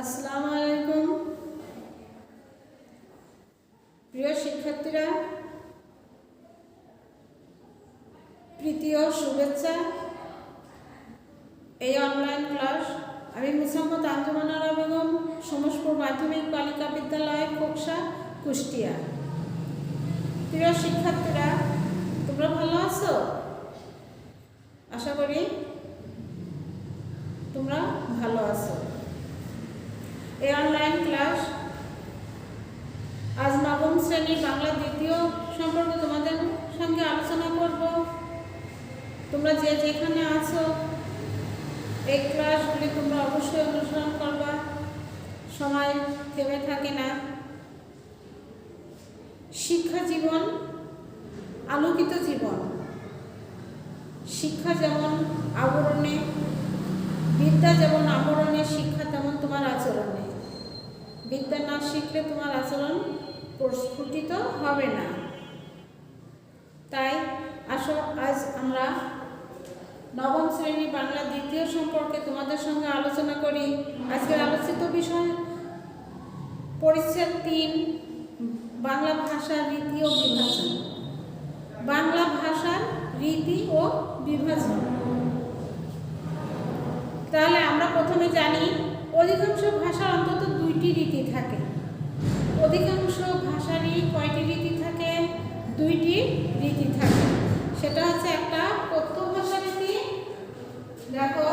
আসসালামু আলাইকুম প্রিয় শিক্ষার্থীরা, প্রীতি ও শুভেচ্ছা। এই অনলাইন ক্লাস আমি মুসাম্মদ আঞ্জুমানা বেগম, সমসপুর মাধ্যমিক বালিকা বিদ্যালয়, খোকসা, কুষ্টিয়া। প্রিয় শিক্ষার্থীরা, তোমরা ভালো আছো? আশা করি তোমরা ভালো আছো। এই অনলাইন ক্লাস আজ নবম শ্রেণীর বাংলা দ্বিতীয় সম্পর্কে তোমাদের সঙ্গে আলোচনা করব। তোমরা যে যেখানে আছো এই ক্লাসগুলি তোমরা অবশ্যই অনুসরণ করবা, সময় থেমে থাকে না। শিক্ষা জীবন, আলোকিত জীবন। শিক্ষা যেমন আবরণে, বিদ্যা যেমন আবরণে, শিক্ষা তেমন তোমার আচরণে। বিদ্যা না শিখলে তোমার আচরণ প্রস্ফুটিত হবে না। তাই আসো আজ আমরা নবম শ্রেণী বাংলা দ্বিতীয় সম্পর্কে তোমাদের সঙ্গে আলোচনা করি। আজকের আলোচিত বিষয় পরিচ্ছেদ ৩, বাংলা ভাষার রীতি ও বিভাজন। বাংলা ভাষার রীতি ও বিভাজন। তাহলে আমরা প্রথমে জানি অধিকাংশ ভাষার অন্তত 2টি রীতি থাকে। অধিকাংশ ভাষারই কয়টি রীতি থাকে? 2টি রীতি থাকে। সেটা হচ্ছে একটা কথ্য ভাষা রীতি, দেখো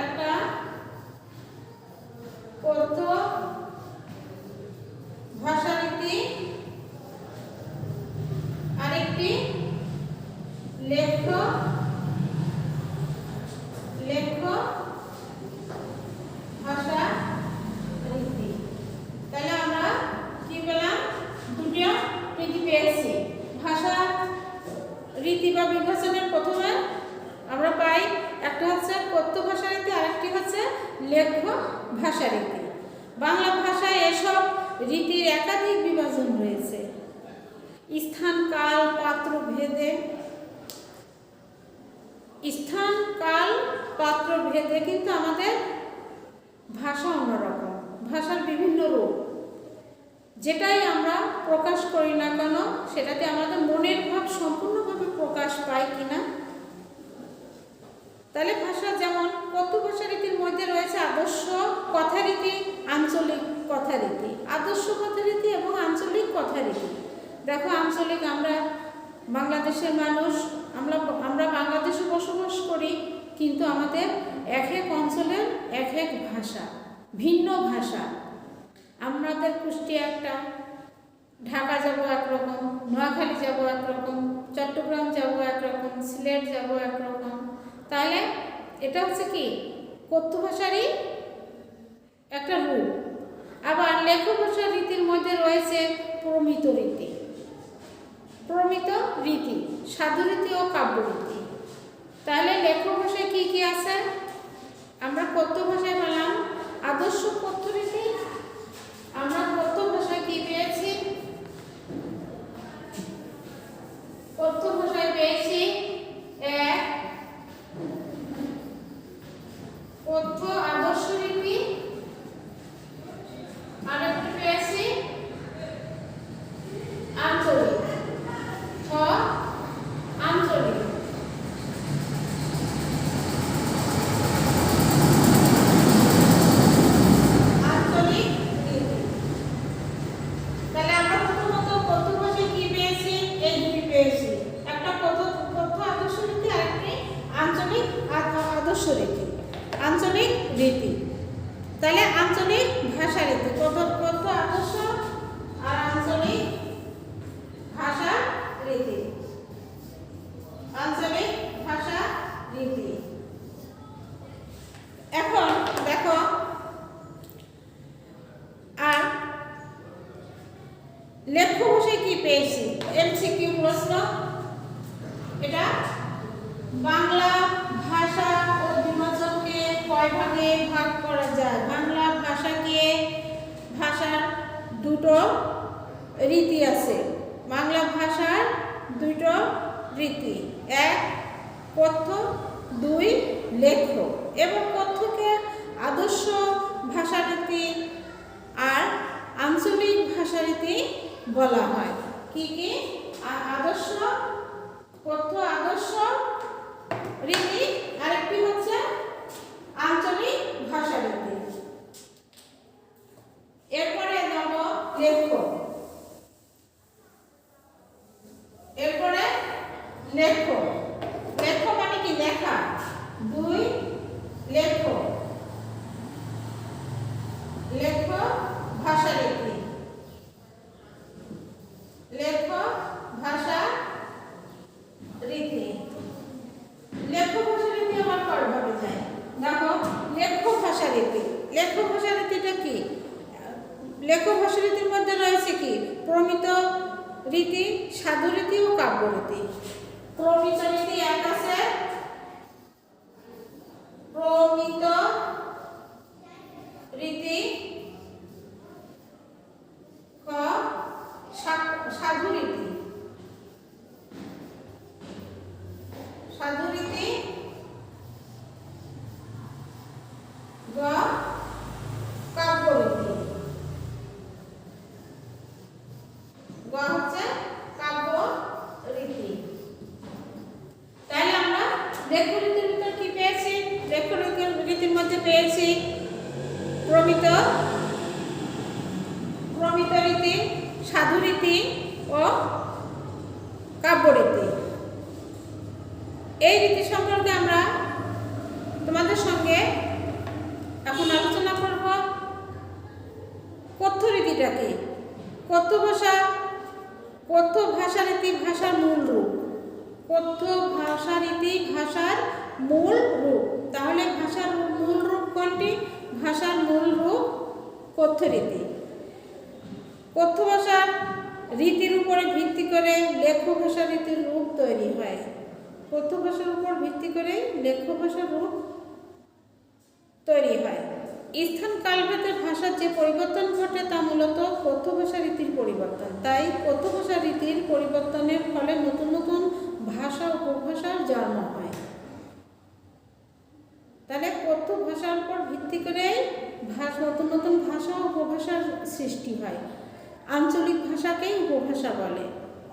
একটা কথ্য ভাষা রীতি, আরেকটি লেখ্য ভাষা রীতি। তাহলে আমরা কি পেলাম? 2টি রীতি পেয়েছি। ভাষা রীতি বা বিভাজনের প্রথমে আমরা পাই একটা হচ্ছে কথ্য ভাষা রীতি, আরেকটি হচ্ছে লেখ্য ভাষা রীতি। বাংলা ভাষায় এসব রীতির একাধিক বিভাজন রয়েছে। স্থান, কাল, পাত্র ভেদে কিন্তু আমাদের ভাষা অন্যরকম। ভাষার বিভিন্ন রূপ, যেটাই আমরা প্রকাশ করি না কেন সেটাতে আমাদের মনের ভাব সম্পূর্ণভাবে প্রকাশ পায় কিনা। তাহলে ভাষা যেমন কথ্য ভাষা রীতির মধ্যে রয়েছে আদর্শ কথারীতি, আঞ্চলিক কথারীতি। আদর্শ কথারীতি এবং আঞ্চলিক কথারীতি। দেখো, আঞ্চলিক, আমরা বাংলাদেশের মানুষ, আমরা বাংলাদেশে বসবাস করি, কিন্তু আমাদের এক এক অঞ্চলের এক এক ভাষা, ভিন্ন ভাষা। আমাদের কুষ্টিয়া একটা, ঢাকা যাব একরকম, নোয়াখালী যাব একরকম, চট্টগ্রাম যাব একরকম, সিলেট যাব একরকম। তাহলে এটা হচ্ছে কি কথ্য ভাষারই একটা রূপ। আবার লেখ্য ভাষার রীতির মধ্যে রয়েছে প্রমিত রীতি, সাধুরীতি ও কাব্যরীতি। তাহলে লেখ্য ভাষায় কি কি আছে? আমরা কথ্য ভাষায় পেলাম আদর্শ কথ্য রীতি। আমরা কথ্য ভাষায় কি পেয়েছি? কথ্য ভাষায় পেয়েছি এক কথ্য আদর্শ রীতি, আরেকটি পেয়েছি আঞ্চলিক। আঞ্চলিক রীতি। তাহলে আমরা প্রথমত কথ্য ভাষায় কি পেয়েছি? এই দুটি পেয়েছি, একটা কথ্য আদর্শ রীতি, আরেকটি আঞ্চলিক আদর্শ রীতি, আঞ্চলিক রীতি। তাহলে আঞ্চলিক ভাষা রীতি, কথ্য আদর্শ আর আঞ্চলিক ভাষা রীতি। আঞ্চলিক ভাষা রীতি। এখন দেখো, আর লেখ্য ভাষায় কি পেয়েছি? এমসিকিউ প্রশ্ন। এটা বাংলা ভাষা ও বিভাজনকে কয় ভাগে ভাগ করা যায়? বাংলা ভাষার 2টো রীতি আছে। বাংলা ভাষার 2টো রীতি, 1 কথ্য, 2 লেখ্য। এবং কথ্যকে আদর্শ ভাষারীতি আর আঞ্চলিক ভাষারীতি বলা হয়। কি কি? আদর্শ, কথ্য আদর্শ রীতি, আরেকটি হচ্ছে আঞ্চলিক ভাষারীতি। এরপরে যাব লেখ্য। এরপরে লেখ্য। লেখ্য মানে কি? লেখা। 2 লেখ্য। লেখ্য ভাষারীতি। লেখ্য ভাষা রীতি। লেখ্য ভাষারীতি আবার কয়ভাবে যায়? দেখো, লেখ্য ভাষারীতি। লেখ্য ভাষারীতিটা কি? লেখ্য ভাষারীতির মধ্যে রয়েছে কি? প্রমিত রীতি, সাধু রীতি ও কাব্য রীতি। প্রমিত রীতি এক আছে, প্রমিত রীতি, সাধু রীতি। সাধু রীতি, কাব্য রীতি। হচ্ছে কাব্য রীতি। তাহলে আমরা লেখ্য রীতির ভিতর কি পেয়েছি? লেখ্য রীতির মধ্যে পেয়েছি প্রমিত রীতি, সাধু রীতি ও কাব্য রীতি। এই রীতি সম্পর্কে আমরা তোমাদের সঙ্গে এখন আলোচনা করব। কথ্য রীতিটা কি? কথ্য ভাষা, কথ্য ভাষারীতি ভাষার মূল রূপ। কথ্য ভাষারীতি ভাষার মূল রূপ। তাহলে ভাষার মূল রূপ কোনটি? ভাষার মূল রূপ কথ্য রীতি। কথ্য ভাষার রীতির উপরে ভিত্তি করে লেখ্য ভাষা রীতির রূপ তৈরি হয়। কথ্য ভাষার উপর ভিত্তি করে লেখ্য ভাষার রূপ তৈরি হয়। স্থান কালভেদে ভাষার যে পরিবর্তন ঘটে তা মূলত কথ্য ভাষা রীতির পরিবর্তন। তাই কথ্য ভাষা রীতির পরিবর্তনের ফলে নতুন নতুন ভাষা উপভাষার জন্ম হয়। তাহলে কথ্য ভাষার উপর ভিত্তি করে নতুন নতুন ভাষা ও উপভাষার সৃষ্টি হয়। আঞ্চলিক ভাষাকেই উপভাষা বলে,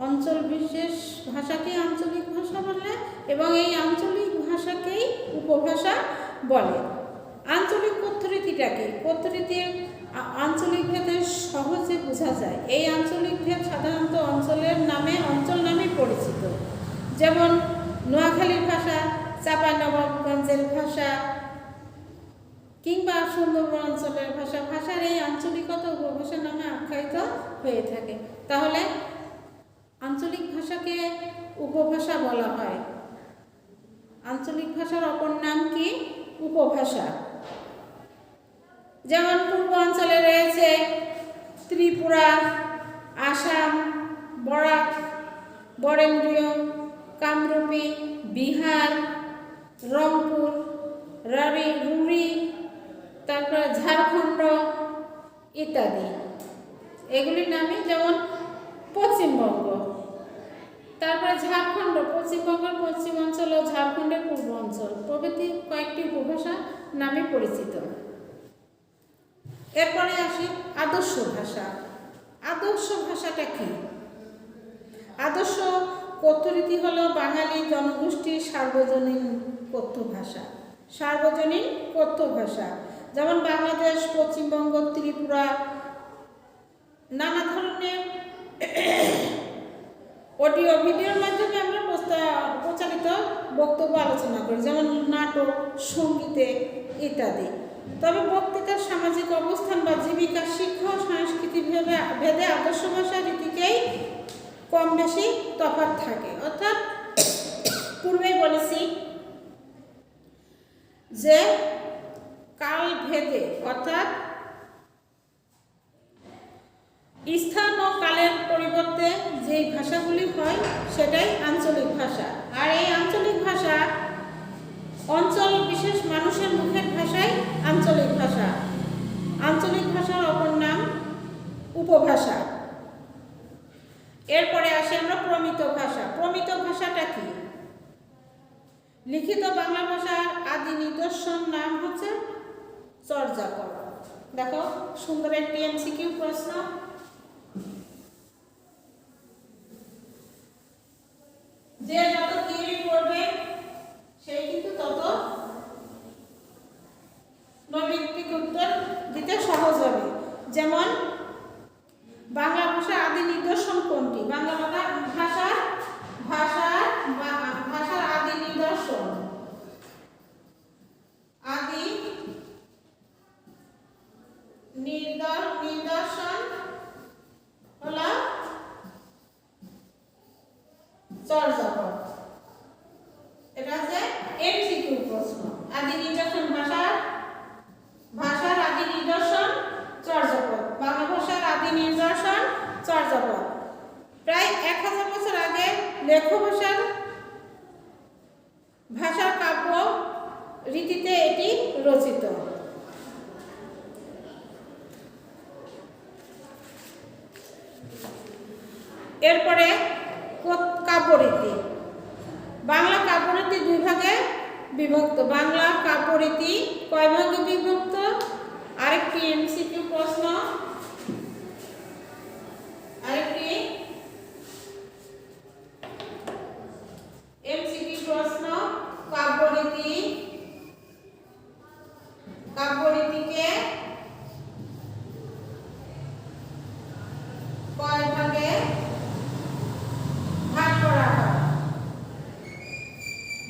অঞ্চল বিশেষ ভাষাকে আঞ্চলিক ভাষা বলে এবং এই আঞ্চলিক ভাষাকেই উপভাষা বলে। আঞ্চলিক কথ্য রীতিটা কি? কথ্য রীতির আঞ্চলিক ভেদে সহজে বোঝা যায়। এই আঞ্চলিক ভেদ সাধারণত অঞ্চলের নামে, অঞ্চল নামে পরিচিত। যেমন নোয়াখালীর ভাষা, চাঁপাইনবাবগঞ্জের ভাষা কিংবা সুন্দরবন অঞ্চলের ভাষা। ভাষার এই আঞ্চলিকতা উপভাষা নামে আখ্যায়িত হয়ে থাকে। তাহলে আঞ্চলিক ভাষাকে উপভাষা বলা হয়। আঞ্চলিক ভাষার অপর নাম কি? উপভাষা। যেমন পূর্ব অঞ্চলে রয়েছে ত্রিপুরা, আসাম, বরাক, বরেন্দ্রীয়, কামরূপী, বিহার, রংপুর, রুড়ি, তারপরে ঝাড়খণ্ড ইত্যাদি। এগুলির নামে যেমন পশ্চিমবঙ্গ, তারপরে ঝাড়খণ্ড, পশ্চিমবঙ্গের পশ্চিম অঞ্চল ও ঝাড়খণ্ডের পূর্ব অঞ্চল প্রভৃতি কয়েকটি উপভাষা নামে পরিচিত। এরপরে আসি আদর্শ ভাষা। আদর্শ ভাষাটা কি? আদর্শ কথ্য রীতি হল বাঙালি জনগোষ্ঠীর সার্বজনীন কথ্য ভাষা। সার্বজনীন কথ্য ভাষা, যেমন বাংলাদেশ, পশ্চিমবঙ্গ, ত্রিপুরা, নানা ধরনের অডিও ভিডিওর মাধ্যমে আমরা প্রচারিত বক্তব্য আলোচনা করি, যেমন নাটক, সঙ্গীতে ইত্যাদি। তবে বক্তৃতার সামাজিক অবস্থান বা জীবিকা, শিক্ষা ও সংস্কৃতি ভেদে আদর্শ ভাষা রীতিকেই কম বেশি তফাৎ থাকে। অর্থাৎ পূর্বেই বলেছি যে কাল ভেদে, অর্থাৎ স্থান ও কালের পরিবর্তে যেই ভাষাগুলি হয় সেটাই আঞ্চলিক ভাষা। আর এই আঞ্চলিক ভাষা অঞ্চল বিশেষ মানুষের মুখের ভাষাই আঞ্চলিক ভাষা। আঞ্চলিক ভাষার অপর নাম উপভাষা। এরপরে আসি আমরা প্রমিত ভাষা। প্রমিত ভাষাটা কি? লিখিত বাংলা ভাষার আদি নিদর্শন নাম হচ্ছে চর্যাপদ। দেখো সুন্দর একটি এমসিকিউ প্রশ্ন। যে যত থিওরি পড়বে সেই কিন্তু তত নৈমিত্তিক উত্তর দিতে সহজ হবে। যেমন বাংলা ভাষার আদি নিদর্শন কোনটি? বাংলা ভাষার আদি নিদর্শন হলো চর্যাপদ। এটা হচ্ছে এমসিকিউ প্রশ্ন। আদি নিদর্শন ভাষার আদি নিদর্শন চর্যাপদ। বাংলা ভাষার আদি নিদর্শন চর্যাপদ। প্রায় 1000 বছর আগে লেখ্য ভাষার কাব্য রীতিতে এটি রচিত। এরপরে কাব্যরীতি। বাংলা কাব্যরীতি 2 ভাগে বিভক্ত। বাংলা কাব্যরীতি কয় ভাগে বিভক্ত? আরেকটি এমসিকিউ প্রশ্ন। কাব্যরীতিকে কয় ভাগে ভাগ করা হয়?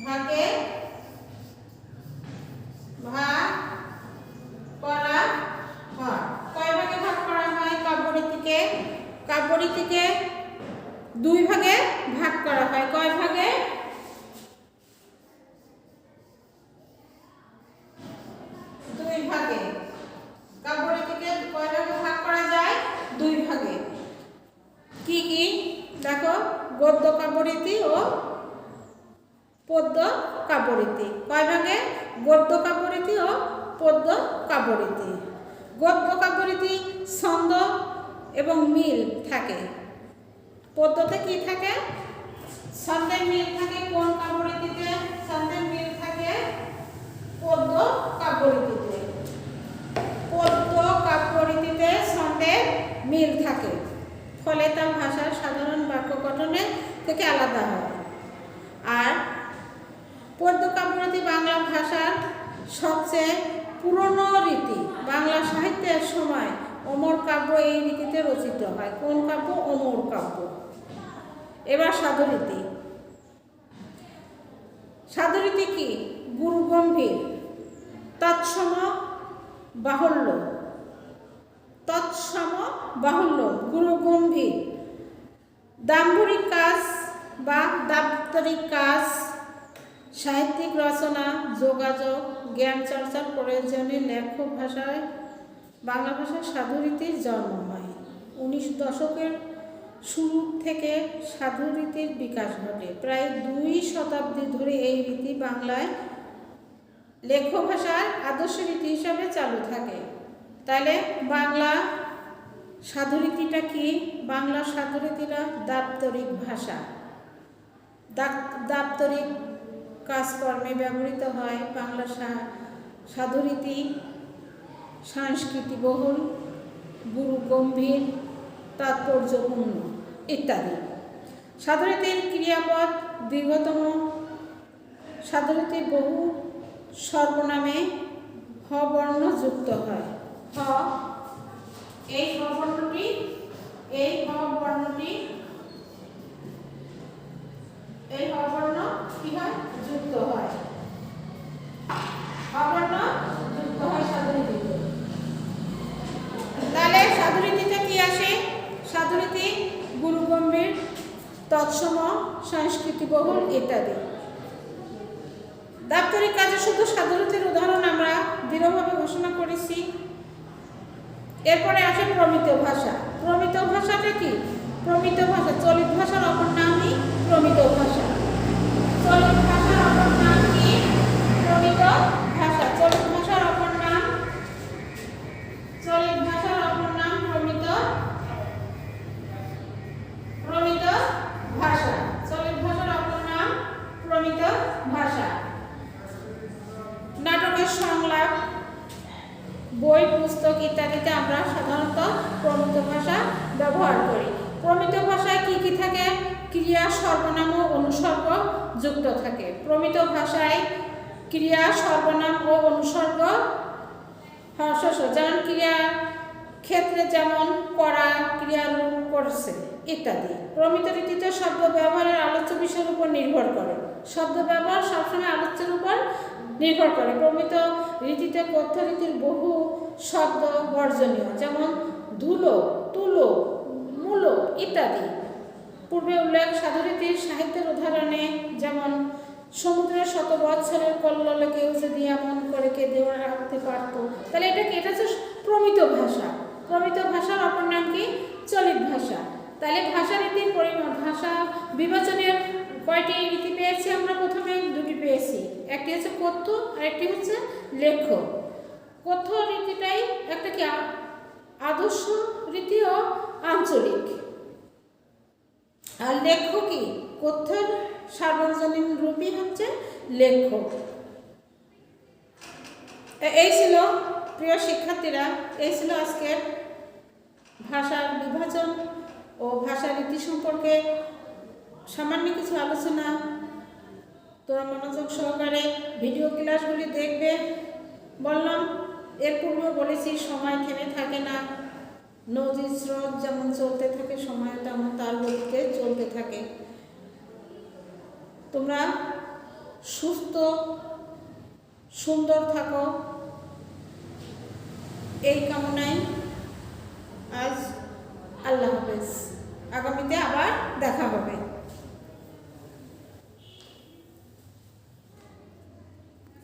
ভাগে ভাগ করা হয়। কয় ভাগে ভাগ করা হয় কাব্যরীতিকে? কাব্যরীতিকে 2 ভাগে ভাগ করা হয়। কয় ভাগে? 2 ভাগে। কাব্যরীতিকে কয় ভাগে ভাগ করা যায়? 2 ভাগে। কি কি? দেখো গদ্য কাব্যরীতি ও পদ্য কাব্যরীতি। কয় ভাগে? গদ্য কাব্যরীতি ও পদ্য কাব্যরীতি। গদ্য কাব্যরীতি ছন্দ এবং মিল থাকে। পদ্যতে কি থাকে? ছন্দের মিল থাকে। কোন কাব্যরীতিতে ছন্দের মিল থাকে? পদ্য কাব্যরীতিতে। পদ্য কাব্যরীতিতে ছন্দের মিল থাকে, ফলে তা ভাষার সাধারণ বাক্য গঠনে থেকে আলাদা হয়। আর পদ্য কাব্যরীতি বাংলা ভাষার সবচেয়ে পুরনো রীতি। বাংলা সাহিত্যের সময় অমর কাব্য এই রীতিতে রচিত হয়। কোন কাব্য? অমর কাব্য। এবার সাধুরীতি। সাধুরীতি কি? গুরুগম্ভীর, তৎসম বাহুল্য, গুরুগম্ভীর, দাম্ভিক কাজ বা দাপ্তরিক কাজ, সাহিত্যিক রচনা, যোগাযোগ, জ্ঞান চর্চার প্রয়োজনে লেখ্য ভাষায় বাংলা ভাষায় সাধুরীতির জন্ম হয়। 19 দশকের শুরু থেকে সাধুরীতির বিকাশ ঘটে। প্রায় 2 শতাব্দী ধরে এই রীতি বাংলায় লেখ্য ভাষার আদর্শ রীতি হিসাবে চালু থাকে। তাহলে বাংলা সাধুরীতিটা কি? বাংলা সাধুরীতিটা দাপ্তরিক ভাষা। দাপ্তরিক কাজকর্মে ব্যবহৃত হয়। বাংলা সাধুরীতি সংস্কৃতিবহুল, গুরুগম্ভীর, তাৎপর্যপূর্ণ ইত্যাদি। সাধুরীতির ক্রিয়াপদ দীর্ঘতম। সাধুরীতি বহু সর্বনামে হ বর্ণ যুক্ত হয়। এই হ বর্ণটি কি হয়? যুক্ত হয়। হ বর্ণ যুক্ত হয় সাধুরীতিতে। তাহলে সাধুরীতিতে কি আসে? সাধুরীতি গুরুগম্ভীর, তৎসম, সংস্কৃতিবহুল ইত্যাদি। দাপ্তরিক কাজে শুধু সাধুরীতির উদাহরণ আমরা দৃঢ়ভাবে ঘোষণা করেছি। এরপরে আসে প্রমিত ভাষা। প্রমিত ভাষাটা কি? প্রমিত ভাষা চলিত ভাষার অপর নামই প্রমিত ভাষা। চলিত ভাষার অপর নাম কি? প্রমিত ভাষা। চলিত ভাষার অপর নাম প্রমিত ভাষা। চলিত ভাষার অপর নাম প্রমিত ভাষা। নাটকের সংলাপ, বই পুস্তক ইত্যাদিতে আমরা সাধারণত প্রমিত ভাষা ব্যবহার করি। প্রমিত ভাষায় কি কি থাকে? ক্রিয়া, সর্বনাম ও অনুসর্গ যুক্ত থাকে। প্রমিত ভাষায় ক্রিয়া, সর্বনাম ও অনুসর্গ হর্ষস, যেমন ক্রিয়া ক্ষেত্রে যেমন করা, ক্রিয়ারূপ, করছে ইত্যাদি। প্রমিত রীতিতে শব্দ ব্যবহারের আলোচ্য বিষয়ের উপর নির্ভর করে। শব্দ ব্যবহার সবসময় আলোচ্যের উপর নির্ভর করে। প্রমিত রীতিতে কথ্য রীতির বহু শব্দ বর্জনীয়, যেমন ধুলো, তুলো, মূলো ইত্যাদি। পূর্বে উল্লেখ সাধুরীতির সাহিত্যের উদাহরণে যেমন সমুদ্রের শত বৎসরের কল্লোলে কেউ যদি এমন করে কেঁদে রাখতে পারতো, তাহলে এটা কি? এটা হচ্ছে প্রমিত ভাষা। প্রমিত ভাষার অপর নাম কি? চলিত ভাষা। তাহলে ভাষা রীতির পরিমাণ, ভাষা বিভাজনের কয়টি রীতি পেয়েছি আমরা? প্রথমে দুটি পেয়েছি, একটি হচ্ছে কথ্য আর একটি হচ্ছে লেখ্য। কথ্য রীতিটাই একটা কি আদর্শ রীতি ও আঞ্চলিক, আর লেখ্য কি? কথ্যের সার্বজনীন রূপই হচ্ছে লেখ্য। এই ছিল প্রিয় শিক্ষার্থীরা, এই ছিল আজকের ভাষার বিভাজন ও ভাষা রীতি সম্পর্কে সামান্য কিছু আলোচনা। তোমরা মনোযোগ সহকারে ভিডিও ক্লাসগুলি দেখবে। বললাম, এর পূর্বে বলেছি সময় থেমে থাকে না, নদীর স্রোত যেমন চলতে থাকে, সময় তেমন তার গতিতে চলতে থাকে। তোমরা সুস্থ সুন্দর থাকো, এই কামনায় আজ আল্লাহ হাফেজ। আগামীতে আবার দেখা হবে।